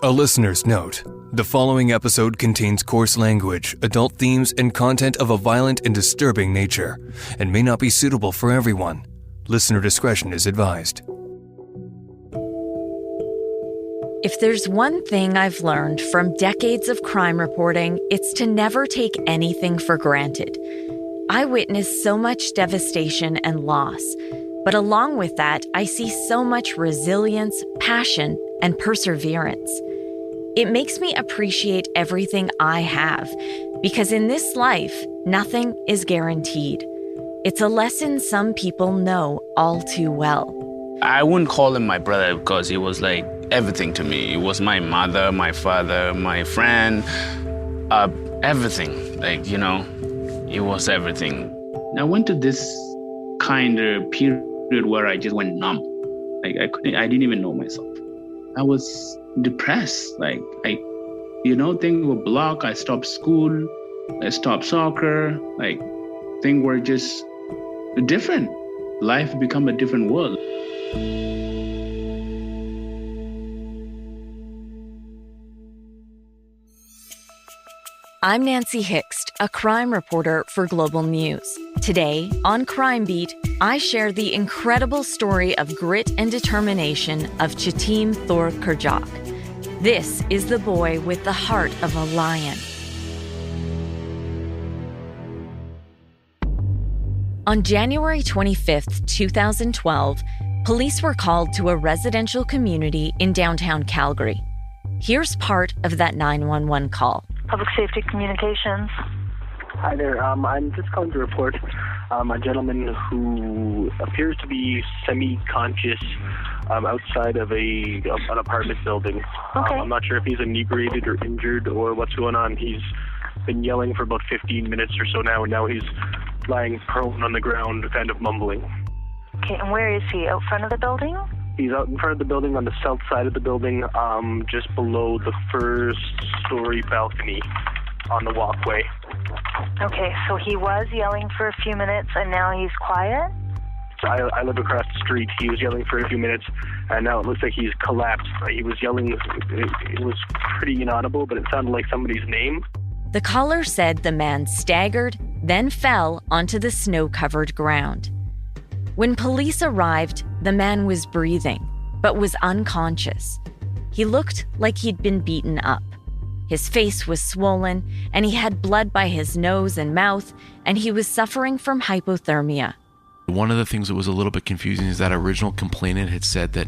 A listener's note. The following episode contains coarse language, adult themes, and content of a violent and disturbing nature, and may not be suitable for everyone. Listener discretion is advised. If there's one thing I've learned from decades of crime reporting, it's to never take anything for granted. I witnessed so much devastation and loss, but along with that, I see so much resilience, passion, and perseverance. It makes me appreciate everything I have, because in this life, nothing is guaranteed. It's a lesson some people know all too well. I wouldn't call him my brother because he was like everything to me. He was my mother, my father, my friend, everything. He was everything. I went to this kind of period where I just went numb. I didn't even know myself. I was depressed. Things were blocked. I stopped school. I stopped soccer. Things were just different. Life become a different world. I'm Nancy Hixt, a crime reporter for Global News. Today, on Crime Beat, I share the incredible story of grit and determination of Gatleak Thor Metkurjock. This is the boy with the heart of a lion. On January 25th, 2012, police were called to a residential community in downtown Calgary. Here's part of that 911 call. Public Safety Communications. Hi there. I'm just calling to report a gentleman who appears to be semi-conscious outside of an apartment building. Okay. I'm not sure if he's inebriated or injured or what's going on. He's been yelling for about 15 minutes or so now, and now he's lying prone on the ground, kind of mumbling. Okay, and where is he? Out front of the building? He's out in front of the building on the south side of the building, just below the first-story balcony on the walkway. Okay, so he was yelling for a few minutes and now he's quiet? So I live across the street. He was yelling for a few minutes, and now it looks like he's collapsed. He was yelling, it was pretty inaudible, but it sounded like somebody's name. The caller said the man staggered, then fell onto the snow-covered ground. When police arrived, the man was breathing, but was unconscious. He looked like he'd been beaten up. His face was swollen, and he had blood by his nose and mouth, and he was suffering from hypothermia. One of the things that was a little bit confusing is that original complainant had said that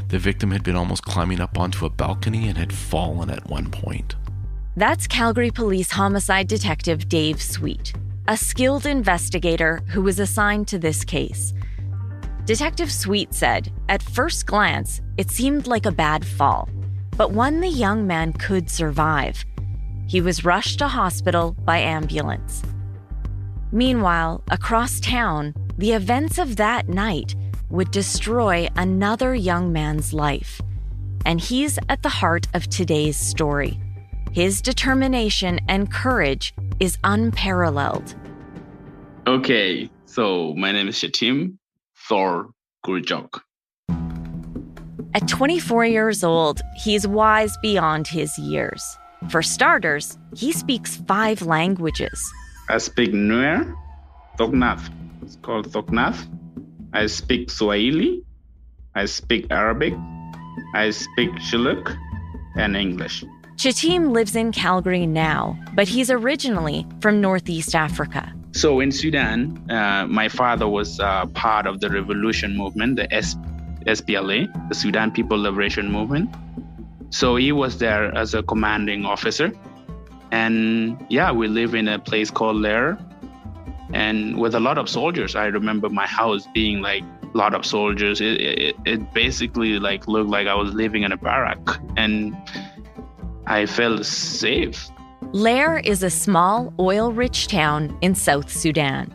the victim had been almost climbing up onto a balcony and had fallen at one point. That's Calgary Police Homicide Detective Dave Sweet, a skilled investigator who was assigned to this case. Detective Sweet said, at first glance, it seemed like a bad fall, but one the young man could survive. He was rushed to hospital by ambulance. Meanwhile, across town, the events of that night would destroy another young man's life. And he's at the heart of today's story. His determination and courage is unparalleled. Okay, so my name is Gatleak Thor Metkurjock. At 24 years old, he's wise beyond his years. For starters, he speaks 5 languages. I speak Nuer, Toknath. It's called Toknath. I speak Swahili. I speak Arabic. I speak Shilluk and English. Gatleak lives in Calgary now, but he's originally from Northeast Africa. So in Sudan, my father was part of the revolution movement, the SPLA, the Sudan People Liberation Movement. So he was there as a commanding officer. And we live in a place called Lair, and with a lot of soldiers. I remember my house being like a lot of soldiers. It basically looked like I was living in a barrack, and I felt safe. Lair is a small, oil-rich town in South Sudan.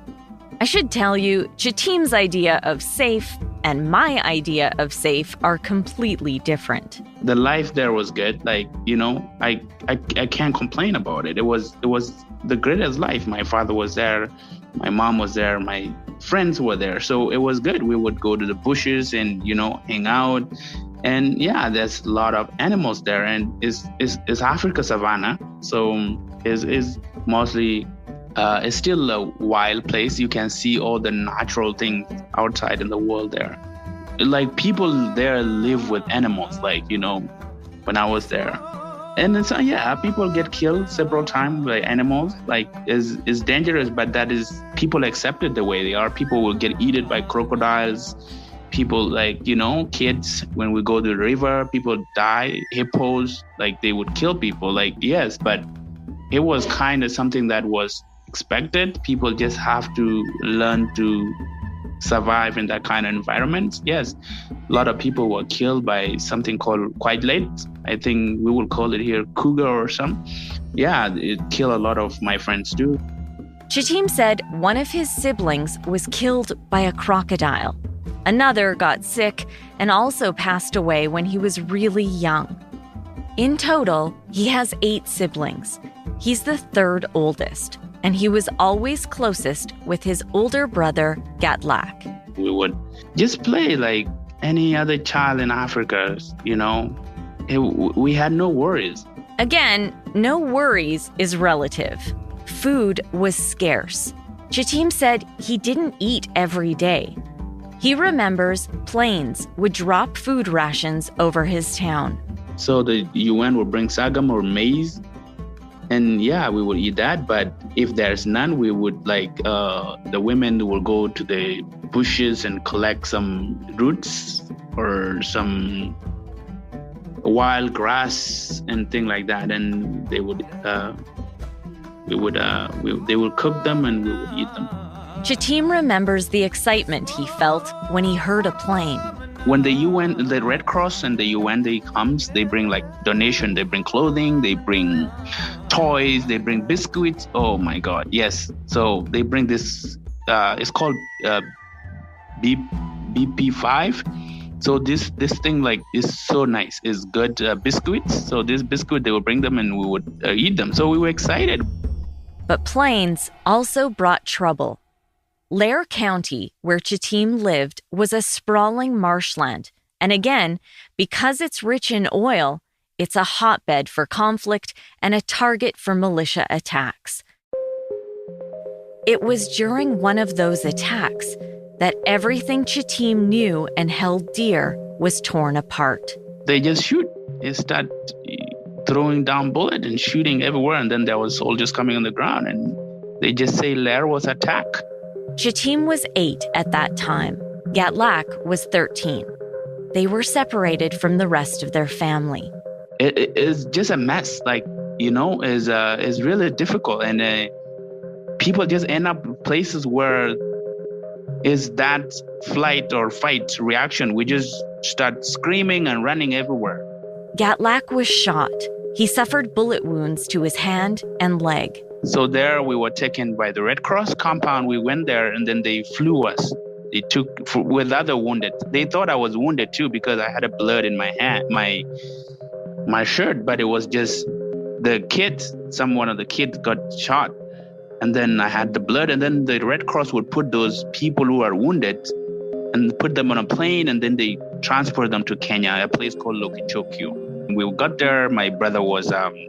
I should tell you, Gatleak's idea of safe and my idea of safe are completely different. The life there was good. I can't complain about it. It was the greatest life. My father was there. My mom was there. My friends were there. So it was good. We would go to the bushes and, hang out. And yeah, there's a lot of animals there, and it's Africa savanna, so is mostly it's still a wild place. You can see all the natural things outside in the world there. Like people there live with animals, like, you know, when I was there. And it's, yeah, people get killed several times by animals. Like, is dangerous, but that is, people accept it the way they are. People will get eaten by crocodiles. People, like, you know, kids, when we go to the river, people die. Hippos, like, they would kill people. Like, yes, but it was kind of something that was expected. People just have to learn to survive in that kind of environment. Yes, a lot of people were killed by something called quite late. I think we will call it here cougar or something. Yeah, it killed a lot of my friends too. Chitim said one of his siblings was killed by a crocodile. Another got sick and also passed away when he was really young. In total, he has 8 siblings. He's the 3rd oldest, and he was always closest with his older brother, Gatlac. We would just play like any other child in Africa, you know. We had no worries. Again, no worries is relative. Food was scarce. Chitim said he didn't eat every day. He remembers planes would drop food rations over his town. So the UN would bring sorghum or maize, and yeah, we would eat that. But if there's none, we would, like, the women will go to the bushes and collect some roots or some wild grass and things like that, and they would they would cook them and we would eat them. Chitim remembers the excitement he felt when he heard a plane. When the UN, the Red Cross and the UN, they comes, they bring like donation, they bring clothing, they bring toys, they bring biscuits. Oh my God, yes. So they bring this, it's called BP5. So this thing, like, is so nice. It's good biscuits. So this biscuit, they would bring them and we would eat them. So we were excited. But planes also brought trouble. Lair County, where Chitim lived, was a sprawling marshland. And again, because it's rich in oil, it's a hotbed for conflict and a target for militia attacks. It was during one of those attacks that everything Chitim knew and held dear was torn apart. They just shoot. They start throwing down bullets and shooting everywhere. And then there was soldiers coming on the ground and they just say Lair was attacked. Chitim was 8 at that time. Gatlac was 13. They were separated from the rest of their family. It's just a mess, like, you know, is really difficult. And people just end up places where is that flight or fight reaction. We just start screaming and running everywhere. Gatlac was shot. He suffered bullet wounds to his hand and leg. So there we were taken by the Red Cross compound. We went there and then they flew us. They took with other wounded. They thought I was wounded too because I had a blood in my hand, my shirt, but it was just the kids. One of the kids got shot. And then I had the blood, and then the Red Cross would put those people who are wounded and put them on a plane, and then they transport them to Kenya, a place called Lokichokio. We got there. My brother was in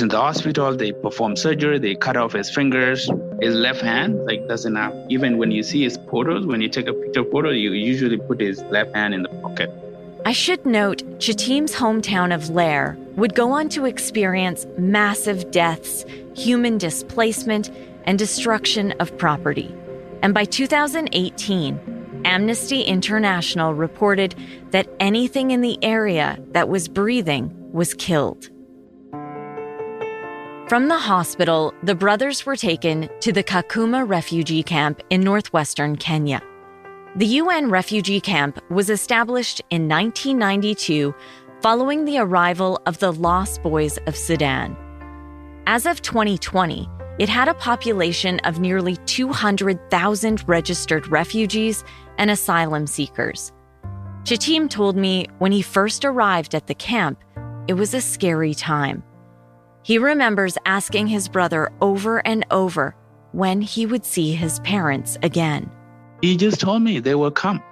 the hospital. They performed surgery. They cut off his fingers. His left hand, like, doesn't have, even when you see his photos, when you take a picture photo, you usually put his left hand in the pocket. I should note, Chitim's hometown of Lair would go on to experience massive deaths, human displacement, and destruction of property. And by 2018, Amnesty International reported that anything in the area that was breathing was killed. From the hospital, the brothers were taken to the Kakuma refugee camp in northwestern Kenya. The UN refugee camp was established in 1992 following the arrival of the Lost Boys of Sudan. As of 2020, it had a population of nearly 200,000 registered refugees and asylum seekers. Chitim told me when he first arrived at the camp, it was a scary time. He remembers asking his brother over and over when he would see his parents again. He just told me they will come.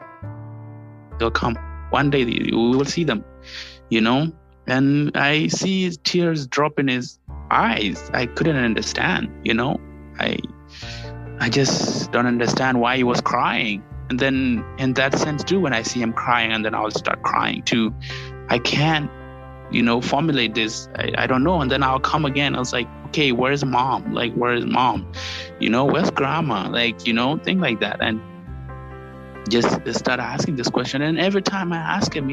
They'll come. One day we will see them, And I see his tears drop in his eyes. I couldn't understand, I just don't understand why he was crying. And then in that sense too, when I see him crying, and then I'll start crying too. I can't, formulate this. I don't know. And then I'll come again. I was like, okay, where's mom? Like, where is mom? Where's grandma? Like, thing like that. And just start asking this question. And every time I ask him,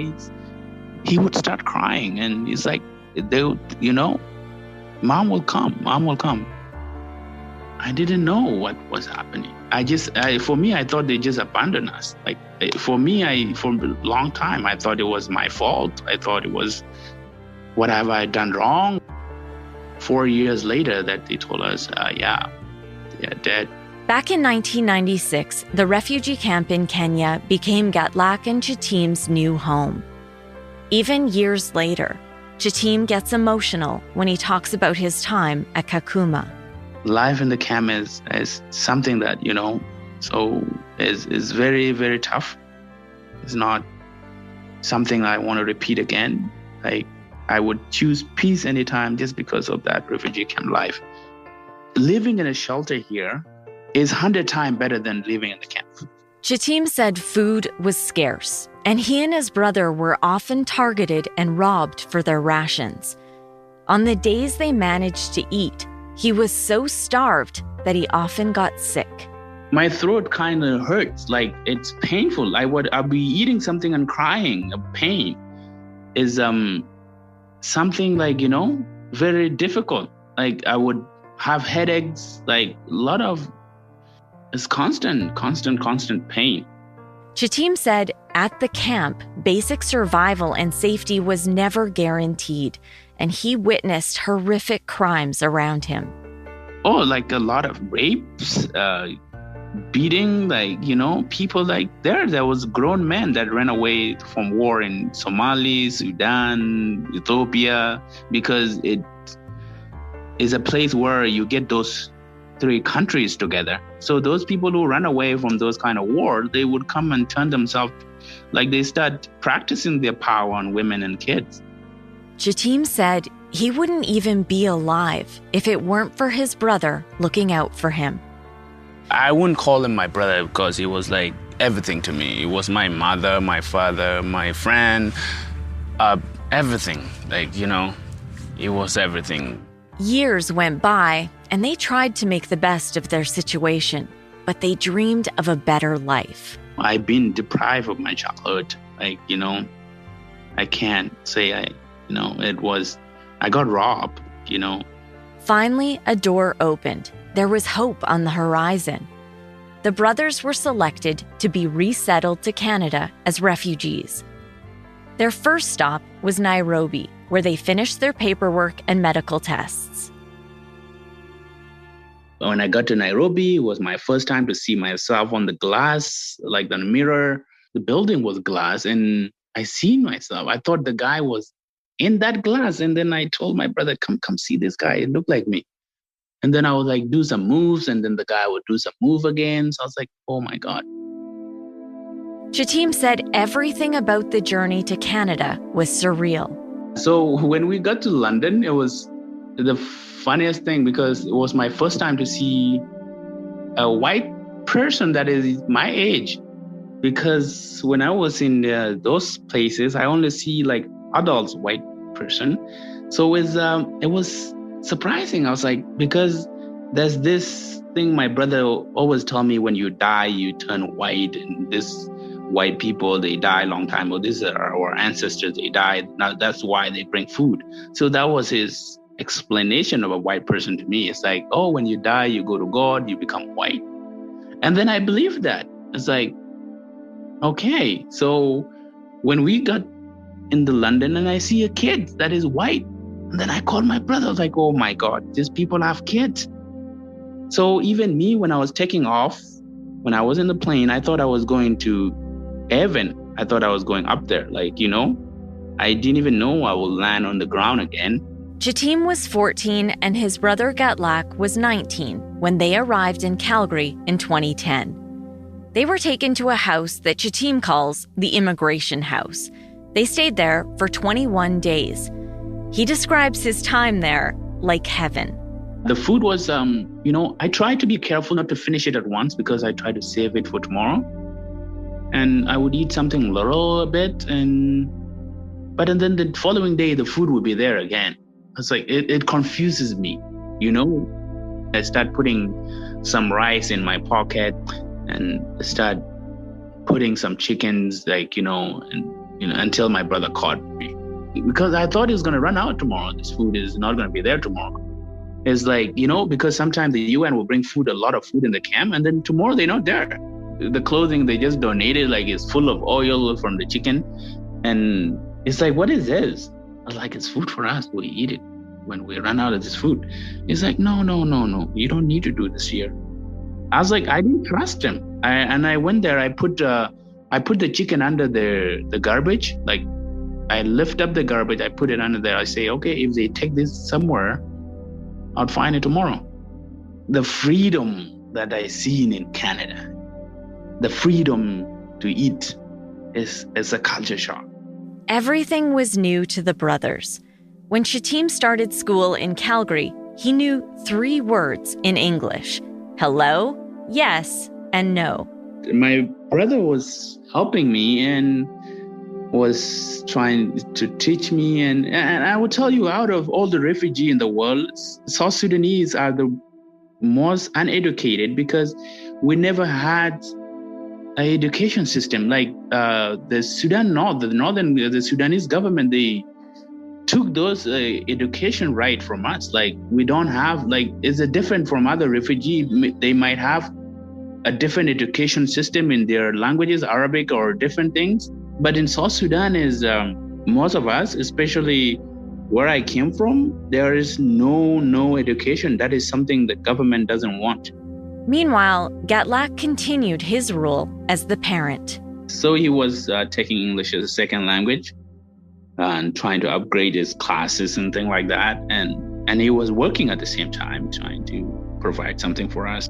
he would start crying. And he's like, mom will come. I didn't know what was happening. For me, I thought they just abandoned us. Like, for me, for a long time, I thought it was my fault. I thought it was, what have I done wrong? 4 years later that they told us, they're dead. Back in 1996, the refugee camp in Kenya became Gatlac and Chitim's new home. Even years later, Chitim gets emotional when he talks about his time at Kakuma. Life in the camp is something that, is very, very tough. It's not something I want to repeat again. Like, I would choose peace anytime just because of that refugee camp life. Living in a shelter here is 100 times better than living in the camp. Chitim said food was scarce, and he and his brother were often targeted and robbed for their rations. On the days they managed to eat, he was so starved that he often got sick. My throat kind of hurts, like it's painful. I'll be eating something and crying. Pain is something like, very difficult. Like I would have headaches, like a lot of, it's constant pain. Chitim said at the camp, basic survival and safety was never guaranteed, and he witnessed horrific crimes around him. Oh, like a lot of rapes, beating, like, people like there was grown men that ran away from war in Somalia, Sudan, Ethiopia, because it is a place where you get those 3 countries together. So those people who run away from those kind of war, they would come and turn themselves, like they start practicing their power on women and kids. Chitim said he wouldn't even be alive if it weren't for his brother looking out for him. I wouldn't call him my brother because he was like everything to me. He was my mother, my father, my friend, everything. Like, it was everything. Years went by, and they tried to make the best of their situation, but they dreamed of a better life. I've been deprived of my childhood. Like, I can't say I got robbed, Finally, a door opened. There was hope on the horizon. The brothers were selected to be resettled to Canada as refugees. Their first stop was Nairobi, where they finished their paperwork and medical tests. When I got to Nairobi, it was my first time to see myself on the glass, like the mirror. The building was glass, and I seen myself. I thought the guy was in that glass. And then I told my brother, come see this guy. It looked like me. And then I would like do some moves, and then the guy would do some move again. So I was like, oh my God. Chitim said everything about the journey to Canada was surreal. So when we got to London, it was the funniest thing because it was my first time to see a white person that is my age. Because when I was in those places, I only see like adults, white person. So it was surprising. I was like, because there's this thing my brother always told me, when you die, you turn white, and this white people, they die a long time ago. These are our ancestors, they died. Now that's why they bring food. So that was his explanation of a white person to me. It's like, oh, when you die, you go to God, you become white. And then I believed that. It's like, okay. So when we got into London and I see a kid that is white, and then I called my brother. I was like, oh my God, these people have kids. So even me, when I was taking off, when I was in the plane, I thought I was going to heaven. I thought I was going up there. Like, I didn't even know I would land on the ground again. Chitim was 14 and his brother Gatlac was 19 when they arrived in Calgary in 2010. They were taken to a house that Chetim calls the immigration house. They stayed there for 21 days. He describes his time there like heaven. The food was, I tried to be careful not to finish it at once because I tried to save it for tomorrow. And I would eat something little bit, but then the following day, the food would be there again. It's like, it confuses me, I start putting some rice in my pocket and start putting some chickens, until my brother caught me. Because I thought it was going to run out tomorrow. This food is not going to be there tomorrow. It's like, because sometimes the UN will bring a lot of food in the camp, and then tomorrow they're not there. The clothing they just donated, is full of oil from the chicken. And it's like, what is this? I was like, it's food for us. We eat it when we run out of this food. It's like, no. You don't need to do this here. I was like, I didn't trust him. I went there. I put the chicken under the garbage. I lift up the garbage. I put it under there. I say, okay, if they take this somewhere, I'll find it tomorrow. The freedom that I seen in Canada, the freedom to eat is a culture shock. Everything was new to the brothers. When Chetim started school in Calgary, he knew 3 words in English: hello, yes, and no. My brother was helping me and was trying to teach me. And I will tell you, out of all the refugees in the world, South Sudanese are the most uneducated because we never had an education system. The Sudanese government, they took those education right from us. We don't have, it's different from other refugees. They might have a different education system in their languages, Arabic or different things. But in South Sudan most of us, especially where I came from, there is no education. That is something the government doesn't want. Meanwhile, Gatlac continued his role as the parent. So he was taking English as a second language and trying to upgrade his classes and things like that. And he was working at the same time, trying to provide something for us.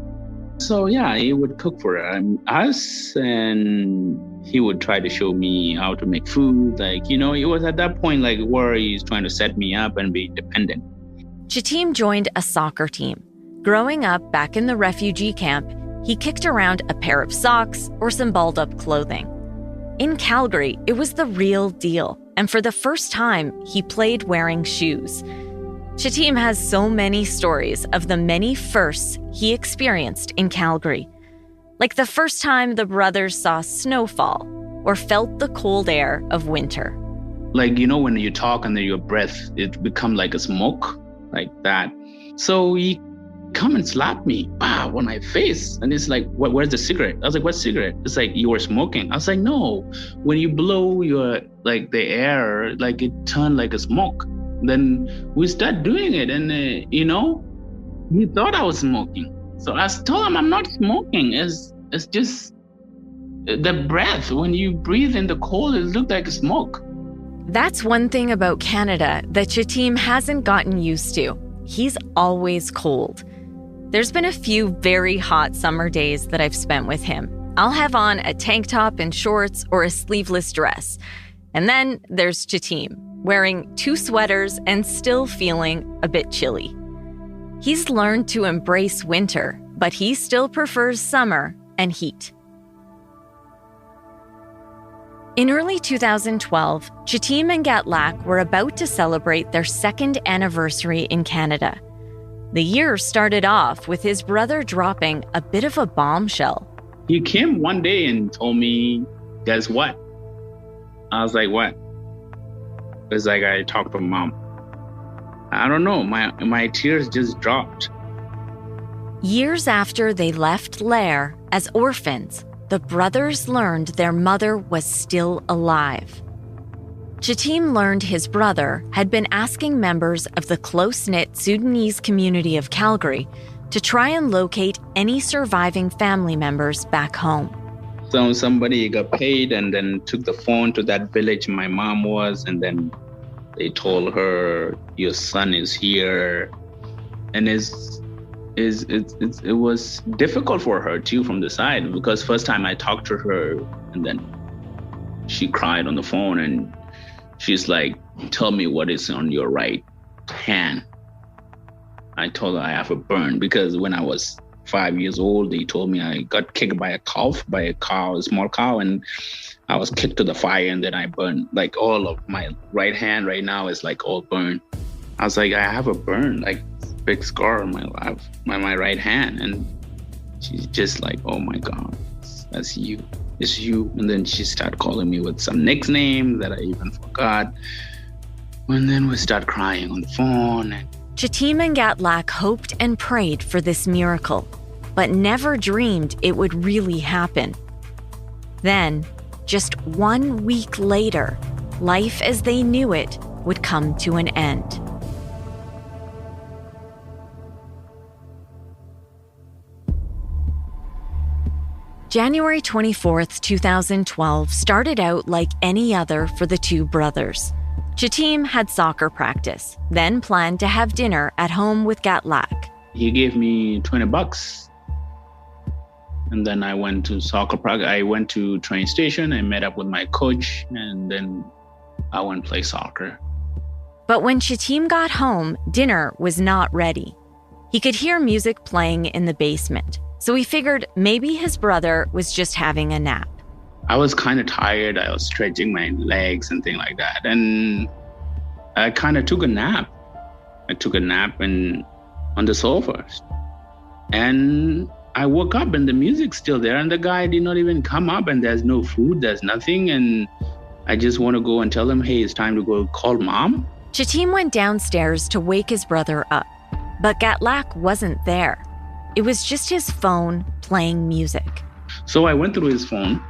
So yeah, he would cook for us, and he would try to show me how to make food. It was at that point where he's trying to set me up and be independent. Chetim joined a soccer team. Growing up back in the refugee camp, he kicked around a pair of socks or some balled-up clothing. In Calgary, it was the real deal, and for the first time, he played wearing shoes. Chetim has so many stories of the many firsts he experienced in Calgary. Like the first time the brothers saw snowfall or felt the cold air of winter. When you talk and then your breath, it becomes like a smoke, like that. So he come and slap me on my face. And it's like, where's the cigarette? I was like, what cigarette? It's like, you were smoking. I was like, no. When you blow the air, it turned like a smoke. Then we start doing it. And, he thought I was smoking. So I told him I'm not smoking. It's just the breath. When you breathe in the cold, it looks like smoke. That's one thing about Canada that Chetim hasn't gotten used to. He's always cold. There's been a few very hot summer days that I've spent with him. I'll have on a tank top and shorts or a sleeveless dress. And then there's Chetim, wearing 2 sweaters and still feeling a bit chilly. He's learned to embrace winter, but he still prefers summer and heat. In early 2012, Chetim and Gatlac were about to celebrate their 2nd anniversary in Canada. The year started off with his brother dropping a bit of a bombshell. He came one day and told me, guess what? I was like, what? It's like I talked to Mom. I don't know, my tears just dropped. Years after they left Lair as orphans, the brothers learned their mother was still alive. Chetim learned his brother had been asking members of the close-knit Sudanese community of Calgary to try and locate any surviving family members back home. So somebody got paid and then took the phone to that village my mom was, and then they told her, your son is here. And it was difficult for her too from the side, because first time I talked to her and then she cried on the phone and she's like, tell me what is on your right hand. I told her I have a burn, because when I was 5 years old, they told me I got kicked by a small cow, and I was kicked to the fire, and then I burned. Like all of my right hand right now is like all burned. I was like, I have a burn, like big scar on my right hand. And she's just like, oh my God, that's you. It's you. And then she started calling me with some nickname that I even forgot. And then we start crying on the phone. Chitim and Gatlac hoped and prayed for this miracle, but never dreamed it would really happen. Then, just 1 week later, life as they knew it would come to an end. January 24th, 2012 started out like any other for the two brothers. Chitim had soccer practice, then planned to have dinner at home with Gatlac. He gave me $20. And then I went to soccer practice. I went to train station. I met up with my coach, and then I went to play soccer. But when Chitim got home, dinner was not ready. He could hear music playing in the basement, so he figured maybe his brother was just having a nap. I was kind of tired. I was stretching my legs and things like that. And I kind of took a nap. I took a nap on the sofa. And I woke up and the music's still there, and the guy did not even come up, and there's no food, there's nothing. And I just want to go and tell him, hey, it's time to go call mom. Chitim went downstairs to wake his brother up, but Gatlac wasn't there. It was just his phone playing music. So I went through his phone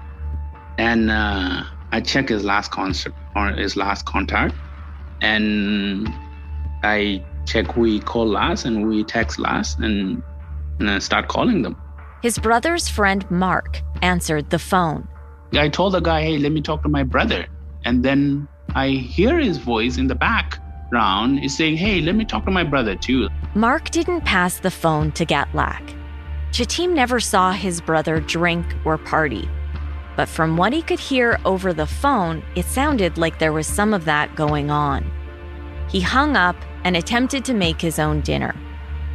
and I checked his last contact, and I check who he called last and who he text last, and I start calling them. His brother's friend Mark answered the phone. I told the guy, hey, let me talk to my brother. And then I hear his voice in the background. He's saying, hey, let me talk to my brother too. Mark didn't pass the phone to Gatlac. Chitim never saw his brother drink or party. But from what he could hear over the phone, it sounded like there was some of that going on. He hung up and attempted to make his own dinner.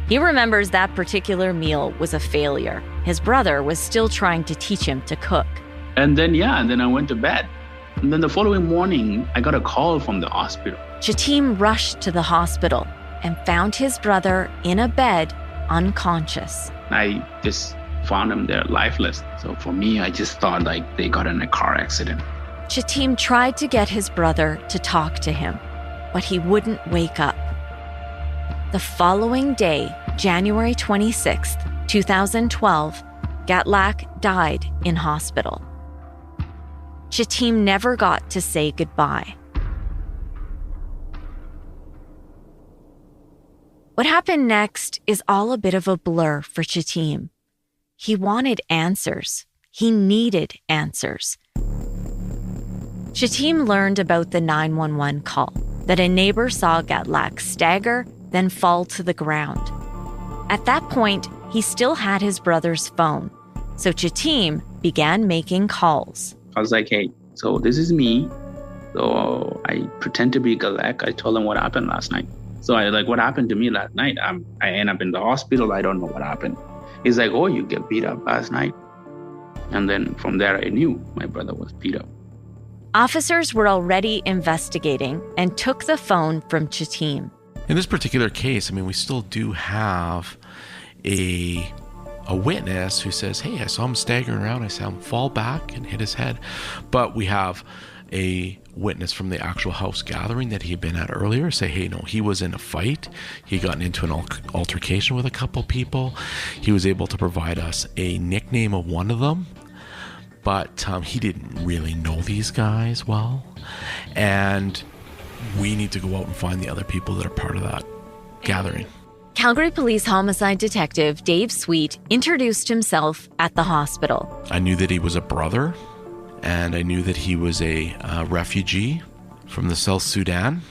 He remembers that particular meal was a failure. His brother was still trying to teach him to cook. And then I went to bed. And then the following morning, I got a call from the hospital. Chitim rushed to the hospital and found his brother in a bed, unconscious. I just found him there lifeless. So for me, I just thought like they got in a car accident. Chitim tried to get his brother to talk to him, but he wouldn't wake up. The following day, January 26th, 2012, Gatlac died in hospital. Chitim never got to say goodbye. What happened next is all a bit of a blur for Chitim. He wanted answers. He needed answers. Chitim learned about the 911 call, that a neighbor saw Gatlac stagger, then fall to the ground. At that point, he still had his brother's phone, so Chitim began making calls. I was like, hey, so this is me. So I pretend to be Gatlac. I told him what happened last night. So I like, what happened to me last night? I end up in the hospital. I don't know what happened. He's like, oh, you get beat up last night. And then from there, I knew my brother was beat up. Officers were already investigating and took the phone from Chitim. In this particular case, I mean, we still do have a witness who says, hey, I saw him staggering around. I saw him fall back and hit his head. But we have a witness from the actual house gathering that he had been at earlier say, hey, no, he was in a fight. He got into an altercation with a couple people. He was able to provide us a nickname of one of them, but he didn't really know these guys well. And we need to go out and find the other people that are part of that gathering. Calgary Police Homicide Detective Dave Sweet introduced himself at the hospital. I knew that he was a brother, and I knew that he was a refugee from the South Sudan,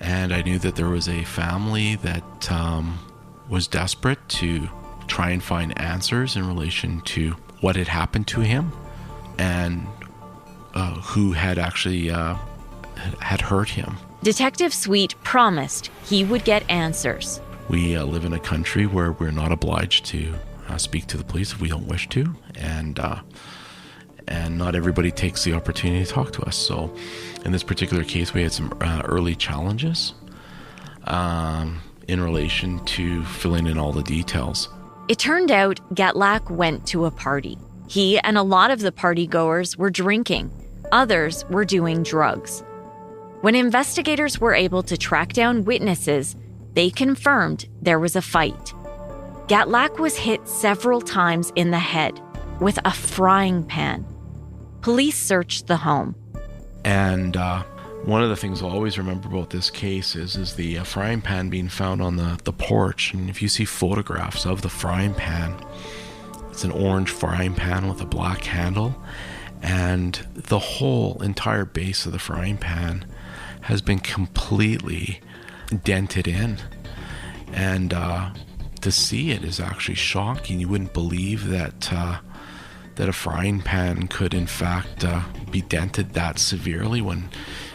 and I knew that there was a family that was desperate to try and find answers in relation to what had happened to him and who had actually had hurt him. Detective Sweet promised he would get answers. We live in a country where we're not obliged to speak to the police if we don't wish to, and not everybody takes the opportunity to talk to us. So in this particular case, we had some early challenges in relation to filling in all the details. It turned out Gatlac went to a party. He and a lot of the partygoers were drinking. Others were doing drugs. When investigators were able to track down witnesses, they confirmed there was a fight. Gatlac was hit several times in the head with a frying pan. Police searched the home. And one of the things I'll always remember about this case is the frying pan being found on the porch. And if you see photographs of the frying pan, it's an orange frying pan with a black handle. And the whole entire base of the frying pan has been completely dented in. And to see it is actually shocking. You wouldn't believe that a frying pan could in fact be dented that severely when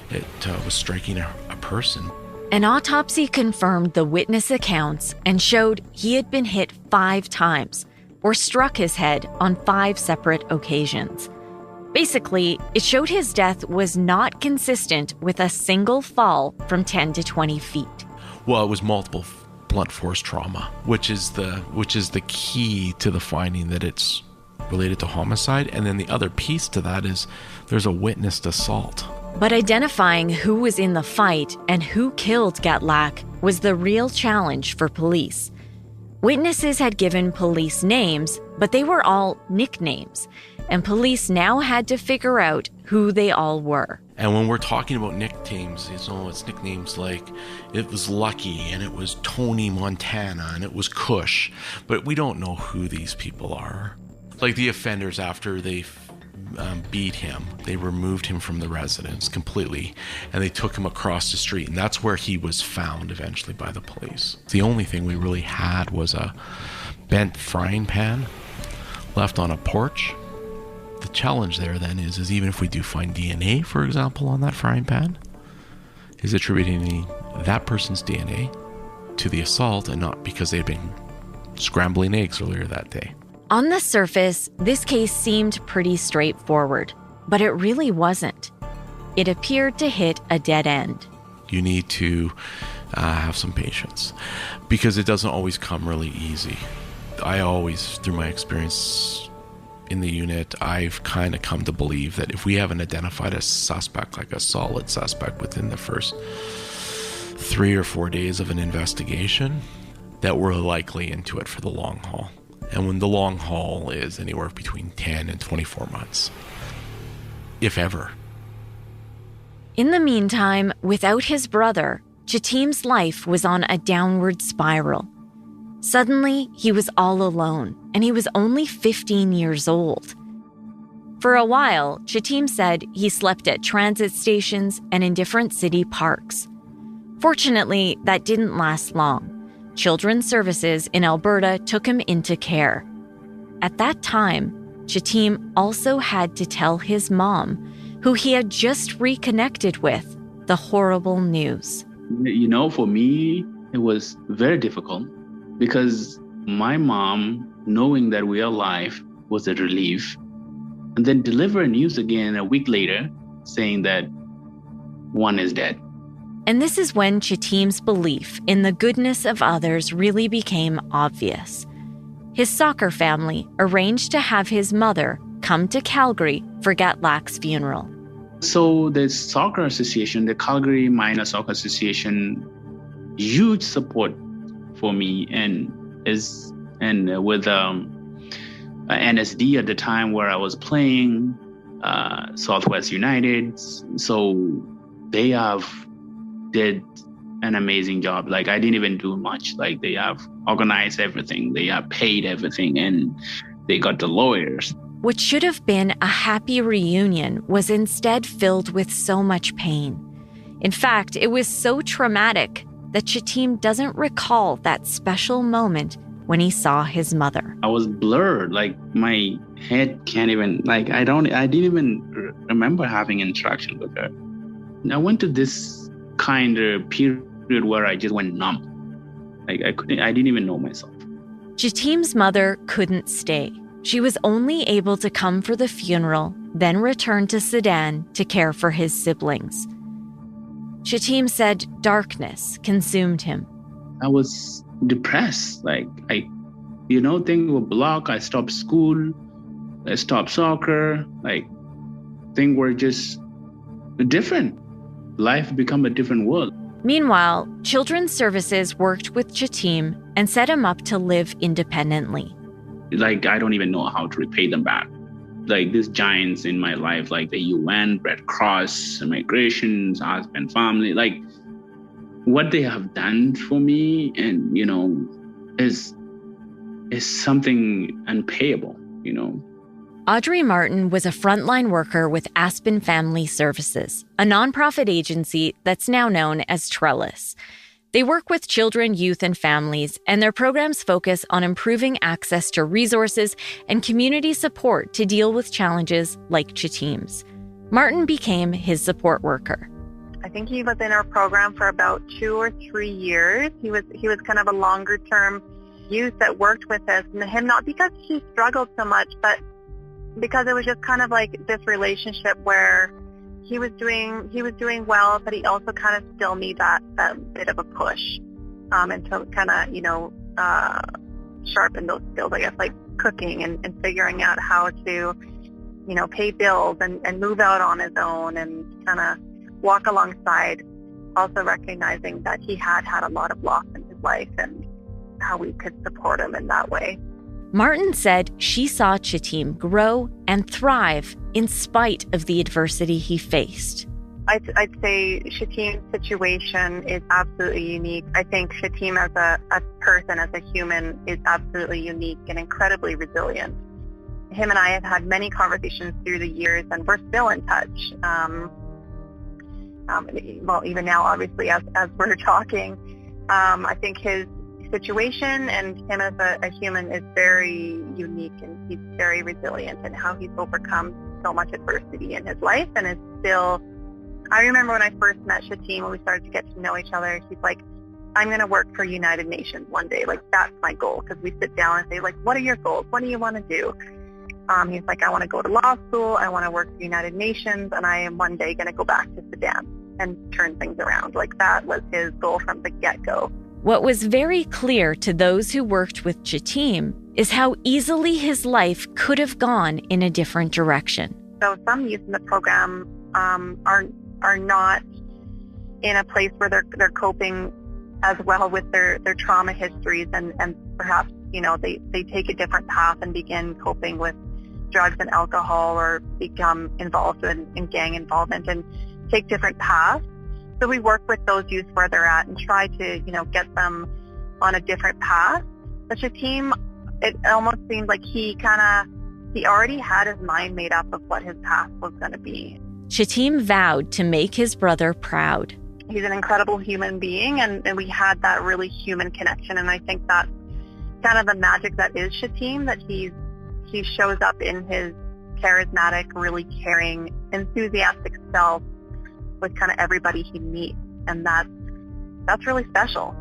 it was striking a person. An autopsy confirmed the witness accounts and showed he had been hit 5 times or struck his head on 5 separate occasions. Basically, it showed his death was not consistent with a single fall from 10 to 20 feet. Well, it was multiple blunt force trauma, which is the key to the finding that it's related to homicide. And then the other piece to that is there's a witnessed assault. But identifying who was in the fight and who killed Gatlac was the real challenge for police. Witnesses had given police names, but they were all nicknames, and police now had to figure out who they all were. And when we're talking about nicknames, it's nicknames like it was Lucky and it was Tony Montana and it was Kush, but we don't know who these people are. Like the offenders, after they beat him, they removed him from the residence completely and they took him across the street, and that's where he was found eventually by the police. The only thing we really had was a bent frying pan left on a porch. The challenge there then is even if we do find DNA, for example, on that frying pan, is attributing that person's DNA to the assault and not because they'd been scrambling eggs earlier that day. On the surface, this case seemed pretty straightforward, but it really wasn't. It appeared to hit a dead end. You need to have some patience because it doesn't always come really easy. I always, through my experience in the unit, I've kind of come to believe that if we haven't identified a suspect, like a solid suspect within the first 3 or 4 days of an investigation, that we're likely into it for the long haul. And when the long haul is anywhere between 10 and 24 months, if ever. In the meantime, without his brother, Jatim's life was on a downward spiral. Suddenly, he was all alone, and he was only 15 years old. For a while, Jatim said he slept at transit stations and in different city parks. Fortunately, that didn't last long. Children's Services in Alberta took him into care. At that time, Jatim also had to tell his mom, who he had just reconnected with, the horrible news. You know, for me, it was very difficult because my mom, knowing that we are alive, was a relief. And then deliver news again a week later saying that one is dead. And this is when Jatim's belief in the goodness of others really became obvious. His soccer family arranged to have his mother come to Calgary for Gatlac's funeral. So the soccer association, the Calgary Minor Soccer Association, huge support for me and with NSD at the time where I was playing, Southwest United. So they did an amazing job. Like I didn't even do much. Like they have organized everything. They have paid everything and they got the lawyers. What should have been a happy reunion was instead filled with so much pain. In fact, it was so traumatic that Shatim doesn't recall that special moment when he saw his mother. I was blurred, like my head can't even, I didn't even remember having interaction with her. I went to this kind of period where I just went numb. Like I didn't even know myself. Shatim's mother couldn't stay. She was only able to come for the funeral, then return to Sudan to care for his siblings. Shatim said darkness consumed him. I was depressed. Like things were blocked. I stopped school. I stopped soccer. Like things were just different. Life became a different world. Meanwhile, Children's Services worked with Shatim and set him up to live independently. Like, I don't even know how to repay them back. Like, these giants in my life, like the UN, Red Cross, immigration, husband, family, like, what they have done for me and, is something unpayable, Audrey Martin was a frontline worker with Aspen Family Services, a nonprofit agency that's now known as Trellis. They work with children, youth, and families, and their programs focus on improving access to resources and community support to deal with challenges like Shatim's. Martin became his support worker. I think he was in our program for about 2 or 3 years. He was kind of a longer-term youth that worked with us, and him not because he struggled so much, but because it was just kind of like this relationship where he was doing well, but he also kind of still needed that bit of a push, and to kind of sharpen those skills, I guess, like cooking and figuring out how to pay bills and move out on his own and kind of walk alongside, also recognizing that he had a lot of loss in his life and how we could support him in that way. Martin said she saw Shatim grow and thrive in spite of the adversity he faced. I'd say Shatim's situation is absolutely unique. I think Shatim as a person, as a human, is absolutely unique and incredibly resilient. Him and I have had many conversations through the years, and we're still in touch. Well, even now, obviously, as we're talking, I think his situation and him as a human is very unique, and he's very resilient in how he's overcome so much adversity in his life and is still. I remember when I first met Shatim, when we started to get to know each other, he's like, I'm going to work for United Nations one day. Like, that's my goal. Because we sit down and say, like, what are your goals? What do you want to do? He's like, I want to go to law school. I want to work for United Nations. And I am one day going to go back to Sudan and turn things around. Like, that was his goal from the get-go. What was very clear to those who worked with Shatim is how easily his life could have gone in a different direction. So some youth in the program are not in a place where they're coping as well with their trauma histories, and perhaps they take a different path and begin coping with drugs and alcohol, or become involved in gang involvement and take different paths. So we work with those youth where they're at and try to get them on a different path. But Shatim, it almost seemed like he already had his mind made up of what his path was going to be. Shatim vowed to make his brother proud. He's an incredible human being, and we had that really human connection. And I think that's kind of the magic that is Shatim, that he shows up in his charismatic, really caring, enthusiastic self with kind of everybody he meets. And that's really special.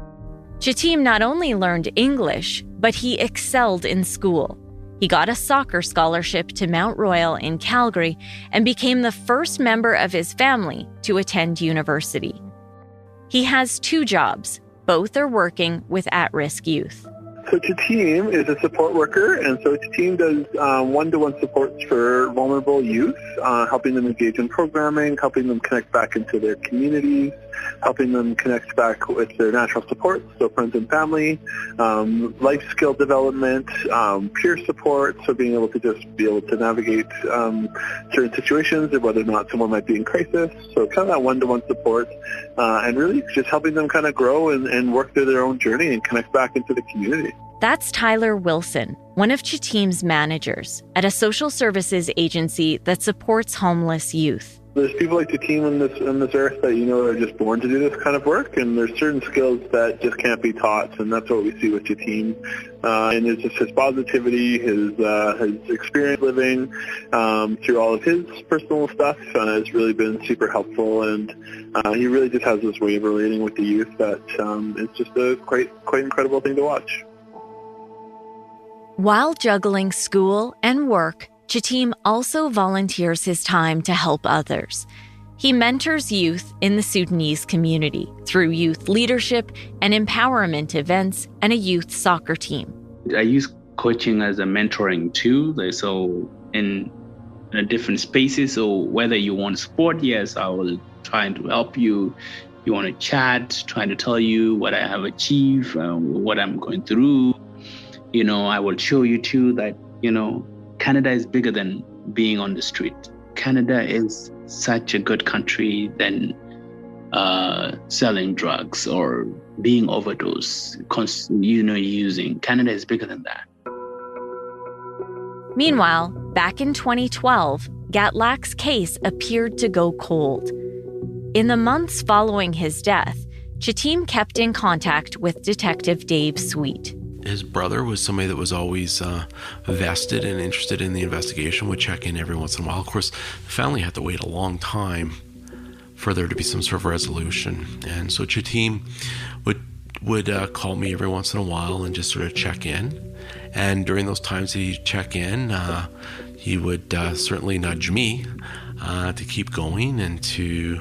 Shatim not only learned English, but he excelled in school. He got a soccer scholarship to Mount Royal in Calgary and became the first member of his family to attend university. He has 2 jobs. Both are working with at-risk youth. So Shatim is a support worker, and so Shatim does one-to-one supports for vulnerable youth, helping them engage in programming, helping them connect back into their communities, helping them connect back with their natural supports, so friends and family, life skill development, peer support, so being able to navigate certain situations, whether or not someone might be in crisis, so kind of that one-to-one support, and really just helping them kind of grow and work through their own journey and connect back into the community. That's Tyler Wilson, one of Shatim's managers at a social services agency that supports homeless youth. There's people like Chateem on this earth that are just born to do this kind of work, and there's certain skills that just can't be taught, and that's what we see with Chateem. And it's just his positivity, his experience living through all of his personal stuff has really been super helpful, and he really just has this way of relating with the youth that it's just a quite incredible thing to watch. While juggling school and work, Chateem also volunteers his time to help others. He mentors youth in the Sudanese community through youth leadership and empowerment events and a youth soccer team. I use coaching as a mentoring too. So in different spaces, so whether you want sport, yes, I will try to help you. You want to chat, trying to tell you what I have achieved, what I'm going through. I will show you too that, Canada is bigger than being on the street. Canada is such a good country than selling drugs or being overdosed, using. Canada is bigger than that. Meanwhile, back in 2012, Gatlac's case appeared to go cold. In the months following his death, Chateem kept in contact with Detective Dave Sweet. His brother was somebody that was always vested and interested in the investigation, would check in every once in a while. Of course, the family had to wait a long time for there to be some sort of resolution. And so Chateem would call me every once in a while and just sort of check in. And during those times that he'd check in, he would certainly nudge me to keep going and to,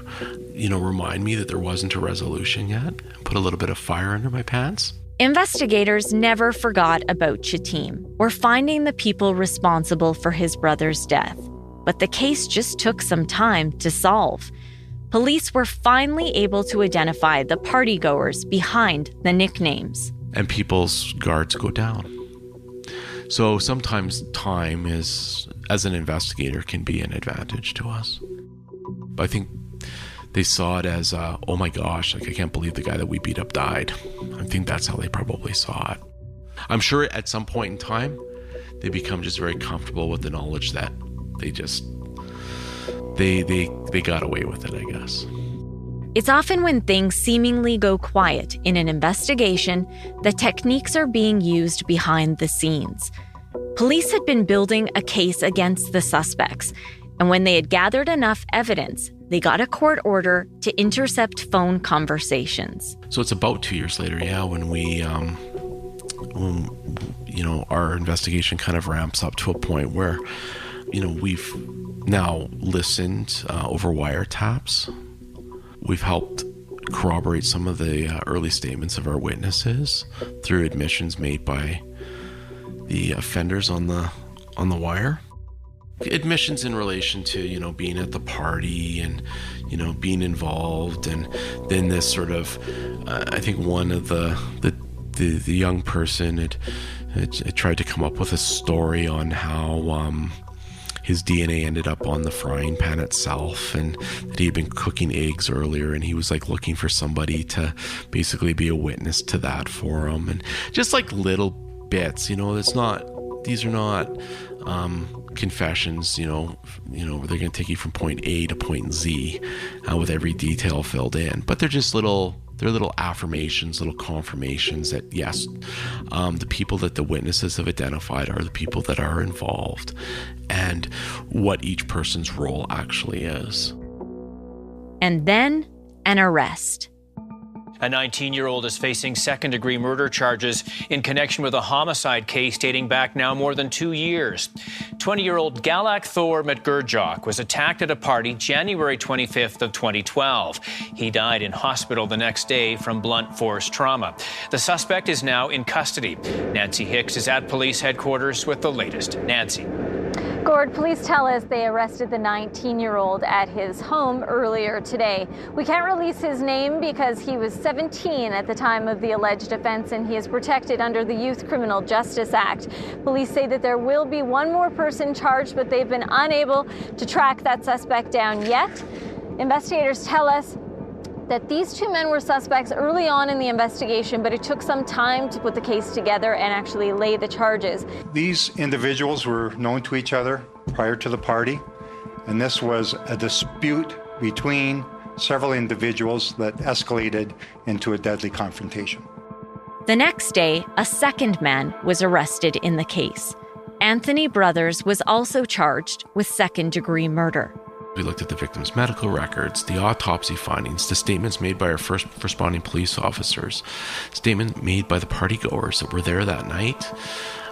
remind me that there wasn't a resolution yet, put a little bit of fire under my pants. Investigators never forgot about Chateem or finding the people responsible for his brother's death. But the case just took some time to solve. Police were finally able to identify the partygoers behind the nicknames. And people's guards go down. So sometimes time is, as an investigator, can be an advantage to us. But I think they saw it as, oh my gosh, I can't believe the guy that we beat up died. I think that's how they probably saw it. I'm sure at some point in time, they become just very comfortable with the knowledge that they got away with it, I guess. It's often when things seemingly go quiet in an investigation that techniques are being used behind the scenes. Police had been building a case against the suspects, and when they had gathered enough evidence, they got a court order to intercept phone conversations. So it's about 2 years later, when we, our investigation kind of ramps up to a point where, we've now listened over wiretaps. We've helped corroborate some of the early statements of our witnesses through admissions made by the offenders on the wire. Admissions in relation to, being at the party and, being involved. And then this sort of, I think one of the young person had tried to come up with a story on how his DNA ended up on the frying pan itself, and that he had been cooking eggs earlier, and he was looking for somebody to basically be a witness to that for him. And just little bits, these are not confessions, they're going to take you from point A to point Z with every detail filled in. But they're just little affirmations, little confirmations that, yes, the people that the witnesses have identified are the people that are involved and what each person's role actually is. And then an arrest. A 19-year-old is facing second-degree murder charges in connection with a homicide case dating back now more than 2 years. 20-year-old Gatleak Thor Metkurjock was attacked at a party January 25th of 2012. He died in hospital the next day from blunt force trauma. The suspect is now in custody. Nancy Hixt is at police headquarters with the latest. Nancy. Gord, police tell us they arrested the 19-year-old at his home earlier today. We can't release his name because he was 17 at the time of the alleged offense, and he is protected under the Youth Criminal Justice Act. Police say that there will be one more person charged, but they've been unable to track that suspect down yet. Investigators tell us that these two men were suspects early on in the investigation, but it took some time to put the case together and actually lay the charges. These individuals were known to each other prior to the party, And this was a dispute between several individuals that escalated into a deadly confrontation. The next day, a second man was arrested in the case. Anthony Brothers was also charged with second-degree murder. We looked at the victim's medical records, the autopsy findings, the statements made by our first responding police officers, statement made by the partygoers that were there that night,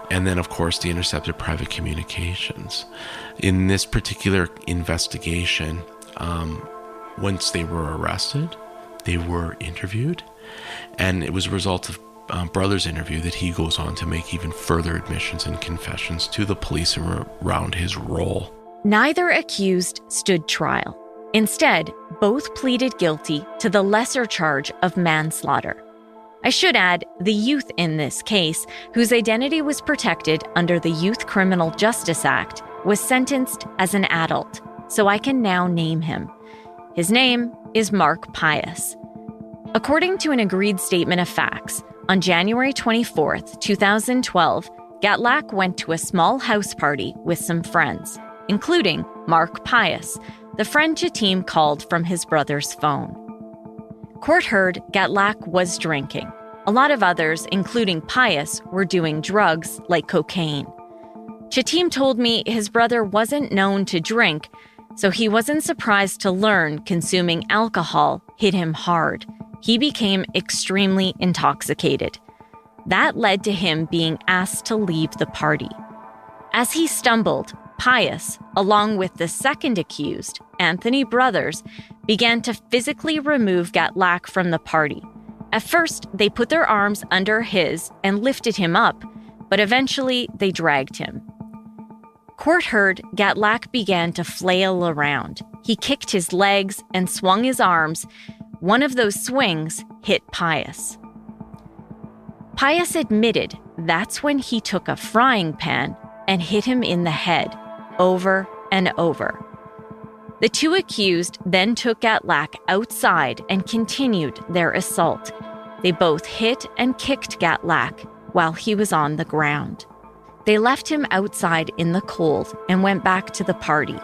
and then, of course, the intercepted private communications. In this particular investigation, once they were arrested, they were interviewed, and it was a result of Brothers' interview that he goes on to make even further admissions and confessions to the police around his role. Neither accused stood trial. Instead, both pleaded guilty to the lesser charge of manslaughter. I should add, the youth in this case, whose identity was protected under the Youth Criminal Justice Act, was sentenced as an adult, so I can now name him. His name is Mark Pius. According to an agreed statement of facts, on January 24th, 2012, Gatlac went to a small house party with some friends, including Mark Pius, the friend Chateem called from his brother's phone. Court heard Gatlac was drinking. A lot of others, including Pius, were doing drugs like cocaine. Chateem told me his brother wasn't known to drink, so he wasn't surprised to learn consuming alcohol hit him hard. He became extremely intoxicated. That led to him being asked to leave the party. As he stumbled, Pius, along with the second accused, Anthony Brothers, began to physically remove Gatlac from the party. At first, they put their arms under his and lifted him up, but eventually they dragged him. Court heard Gatlac began to flail around. He kicked his legs and swung his arms. One of those swings hit Pius. Pius admitted that's when he took a frying pan and hit him in the head, over and over. The two accused then took Gatlac outside and continued their assault. They both hit and kicked Gatlac while he was on the ground. They left him outside in the cold and went back to the party.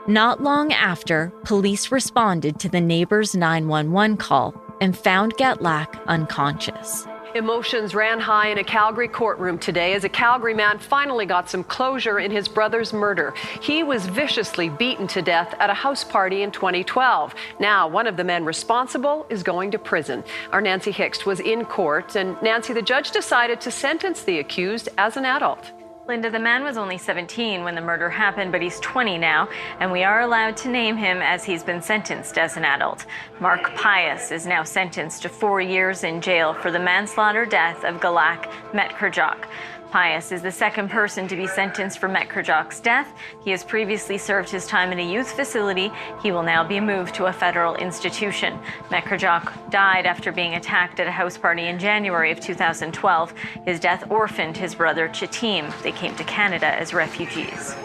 Not long after, police responded to the neighbor's 911 call and found Gatlac unconscious. Emotions ran high in a Calgary courtroom today as a Calgary man finally got some closure in his brother's murder. He was viciously beaten to death at a house party in 2012. Now, one of the men responsible is going to prison. Our Nancy Hixt was in court, and Nancy, the judge decided to sentence the accused as an adult. Linda, the man was only 17 when the murder happened, but he's 20 now, and we are allowed to name him as he's been sentenced as an adult. Mark Pius is now sentenced to 4 years in jail for the manslaughter death of Gatlac Metkurjock. Pius is the second person to be sentenced for Metkurjock's death. He has previously served his time in a youth facility. He will now be moved to a federal institution. Metkurjock died after being attacked at a house party in January of 2012. His death orphaned his brother Chateem. They came to Canada as refugees.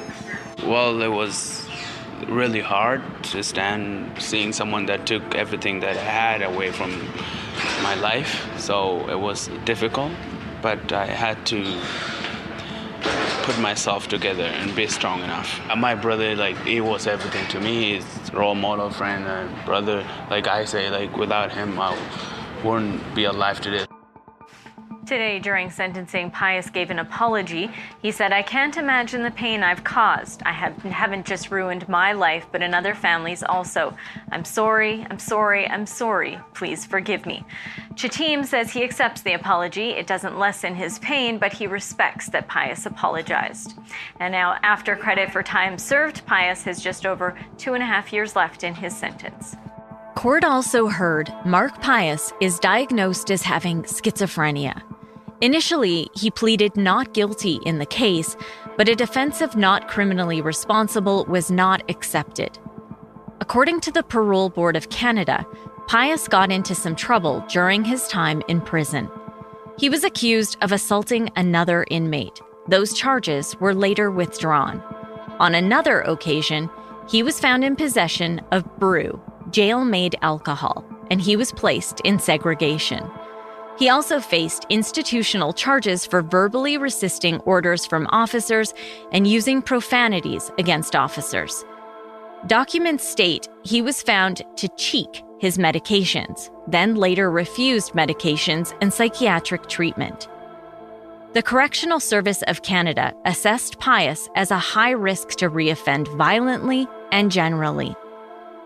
Well, it was really hard to stand seeing someone that took everything that I had away from my life. So it was difficult. But I had to put myself together and be strong enough. My brother, he was everything to me. He's role model, friend, and brother. Like I say, without him, I wouldn't be alive today. Today, during sentencing, Pius gave an apology. He said, "I can't imagine the pain I've caused. I haven't just ruined my life, but another family's also. I'm sorry, I'm sorry, I'm sorry. Please forgive me." Chateem says he accepts the apology. It doesn't lessen his pain, but he respects that Pius apologized. And now, after credit for time served, Pius has just over 2.5 years left in his sentence. Court also heard Mark Pius is diagnosed as having schizophrenia. Initially, he pleaded not guilty in the case, but a defense of not criminally responsible was not accepted. According to the Parole Board of Canada, Pius got into some trouble during his time in prison. He was accused of assaulting another inmate. Those charges were later withdrawn. On another occasion, he was found in possession of brew, jail-made alcohol, and he was placed in segregation. He also faced institutional charges for verbally resisting orders from officers and using profanities against officers. Documents state he was found to cheek his medications, then later refused medications and psychiatric treatment. The Correctional Service of Canada assessed Pius as a high risk to reoffend violently and generally.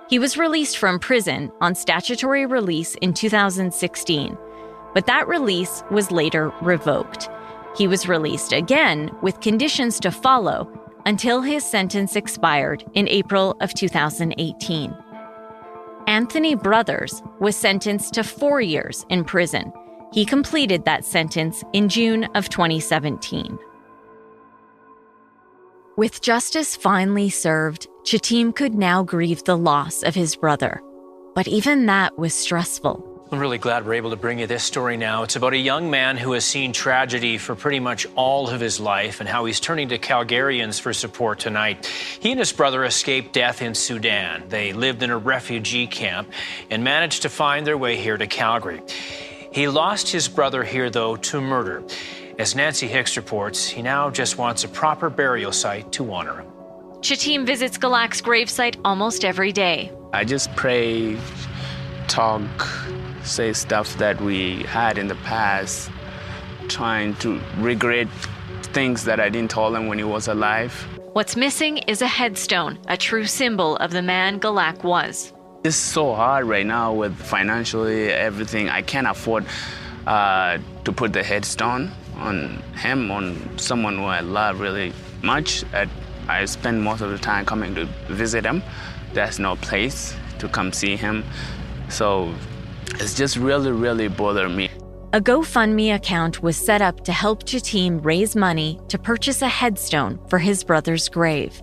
He was released from prison on statutory release in 2016, but that release was later revoked. He was released again with conditions to follow until his sentence expired in April of 2018. Anthony Brothers was sentenced to 4 years in prison. He completed that sentence in June of 2017. With justice finally served, Chitim could now grieve the loss of his brother. But even that was stressful. I'm really glad we're able to bring you this story now. It's about a young man who has seen tragedy for pretty much all of his life and how he's turning to Calgarians for support tonight. He and his brother escaped death in Sudan. They lived in a refugee camp and managed to find their way here to Calgary. He lost his brother here, though, to murder. As Nancy Hixt reports, he now just wants a proper burial site to honor him. Chitim visits Gatlac's gravesite almost every day. I just pray, talk, say stuff that we had in the past, trying to regret things that I didn't tell him when he was alive. What's missing is a headstone, a true symbol of the man Gatlac was. It's so hard right now with financially everything. I can't afford to put the headstone on him, on someone who I love really much. I spend most of the time coming to visit him. There's no place to come see him. So it's just really bothering me. A GoFundMe account was set up to help Chitim raise money to purchase a headstone for his brother's grave.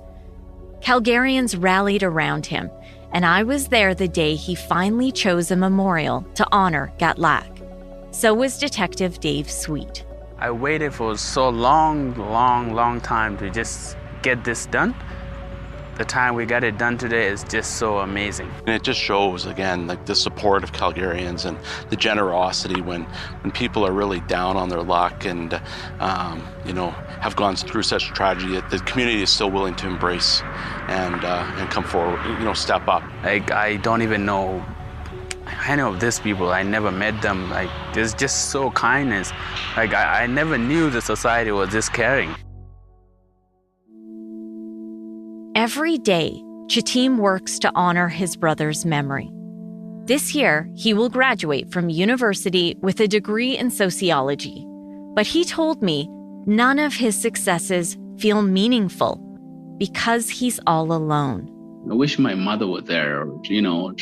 Calgarians rallied around him, and I was there the day he finally chose a memorial to honor Gatlac. So was Detective Dave Sweet. I waited for so long time to just get this done. The time we got it done today is just so amazing. And it just shows, again, like the support of Calgarians and the generosity when people are really down on their luck and, have gone through such tragedy that the community is still willing to embrace and come forward, step up. Like, I don't even know any of these people. I never met them. Like, there's just so kindness. Like, I never knew the society was this caring. Every day, Chitim works to honor his brother's memory. This year, he will graduate from university with a degree in sociology. But he told me none of his successes feel meaningful because he's all alone. I wish my mother was there, or,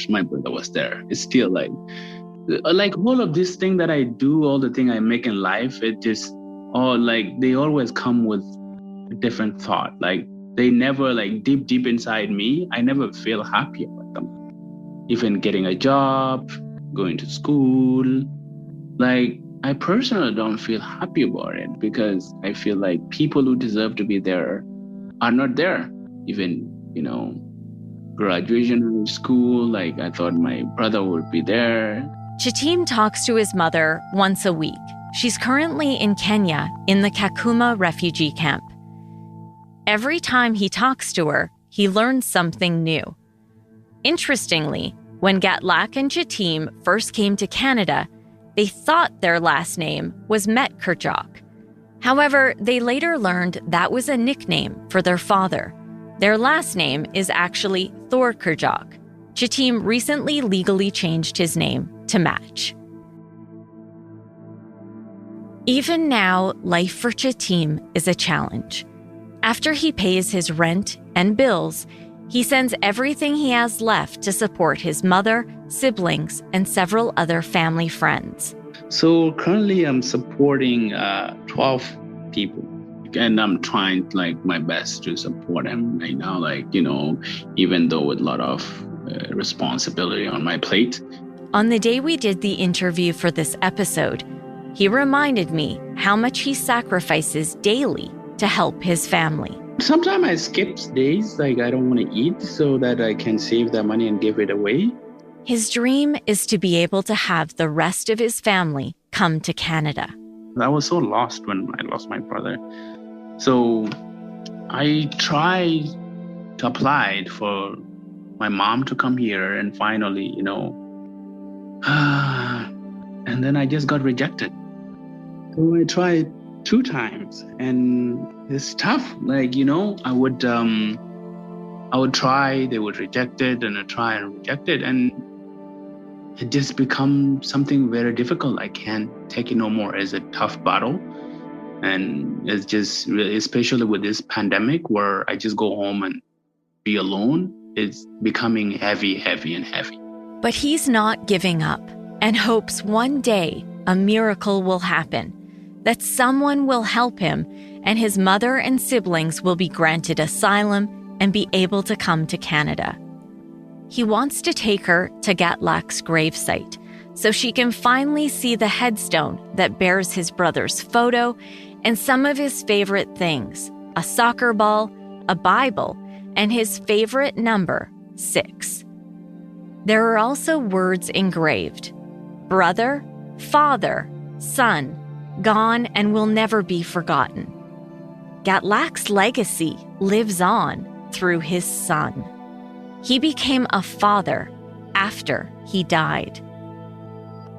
my brother was there. It's still like all of this thing that I do, all the thing I make in life, it just, they always come with a different thought. Like, they never, deep inside me, I never feel happy about them. Even getting a job, going to school, I personally don't feel happy about it because I feel like people who deserve to be there are not there. Even, graduation from school, I thought my brother would be there. Chitim talks to his mother once a week. She's currently in Kenya in the Kakuma refugee camp. Every time he talks to her, he learns something new. Interestingly, when Gatlac and Chitim first came to Canada, they thought their last name was Metkurjock. However, they later learned that was a nickname for their father. Their last name is actually Thor Metkurjock. Chitim recently legally changed his name to match. Even now, life for Chitim is a challenge. After he pays his rent and bills, he sends everything he has left to support his mother, siblings, and several other family friends. So currently I'm supporting 12 people. And I'm trying my best to support them right now, even though with a lot of responsibility on my plate. On the day we did the interview for this episode, he reminded me how much he sacrifices daily to help his family. Sometimes I skip days, I don't want to eat so that I can save that money and give it away. His dream is to be able to have the rest of his family come to Canada. I was so lost when I lost my brother. So I tried to apply for my mom to come here, and finally, and then I just got rejected. So I tried 2 times, and it's tough. I would try, they would reject it, and I try and reject it, and it just becomes something very difficult. I can't take it no more. It's a tough battle. And it's just really, especially with this pandemic where I just go home and be alone, it's becoming heavy, and heavy. But he's not giving up and hopes one day a miracle will happen, that someone will help him and his mother and siblings will be granted asylum and be able to come to Canada. He wants to take her to Gatlac's gravesite so she can finally see the headstone that bears his brother's photo and some of his favorite things, a soccer ball, a Bible, and his favorite number, 6. There are also words engraved: brother, father, son, gone and will never be forgotten. Gatlac's legacy lives on through his son. He became a father after he died.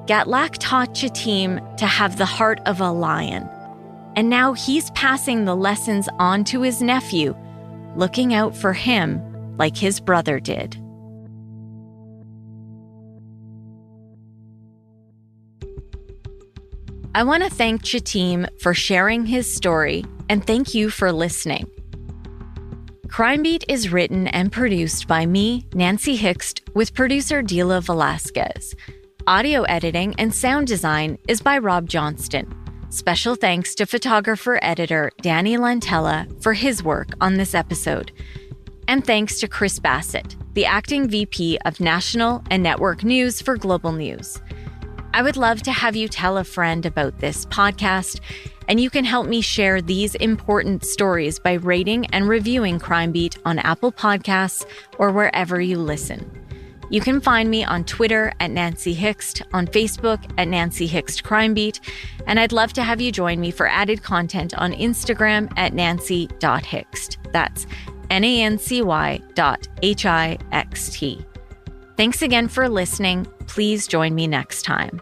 Gatlac taught Chitim to have the heart of a lion, and now he's passing the lessons on to his nephew, looking out for him like his brother did. I want to thank Chitim for sharing his story, and thank you for listening. Crime Beat is written and produced by me, Nancy Hixt, with producer Dila Velasquez. Audio editing and sound design is by Rob Johnston. Special thanks to photographer-editor Danny Lantella for his work on this episode. And thanks to Chris Bassett, the acting VP of National and Network News for Global News. I would love to have you tell a friend about this podcast, and you can help me share these important stories by rating and reviewing Crime Beat on Apple Podcasts or wherever you listen. You can find me on Twitter at Nancy Hixt, on Facebook at Nancy Hixt Crime Beat, and I'd love to have you join me for added content on Instagram at nancy.hixt. That's nancy.hixt. Thanks again for listening. Please join me next time.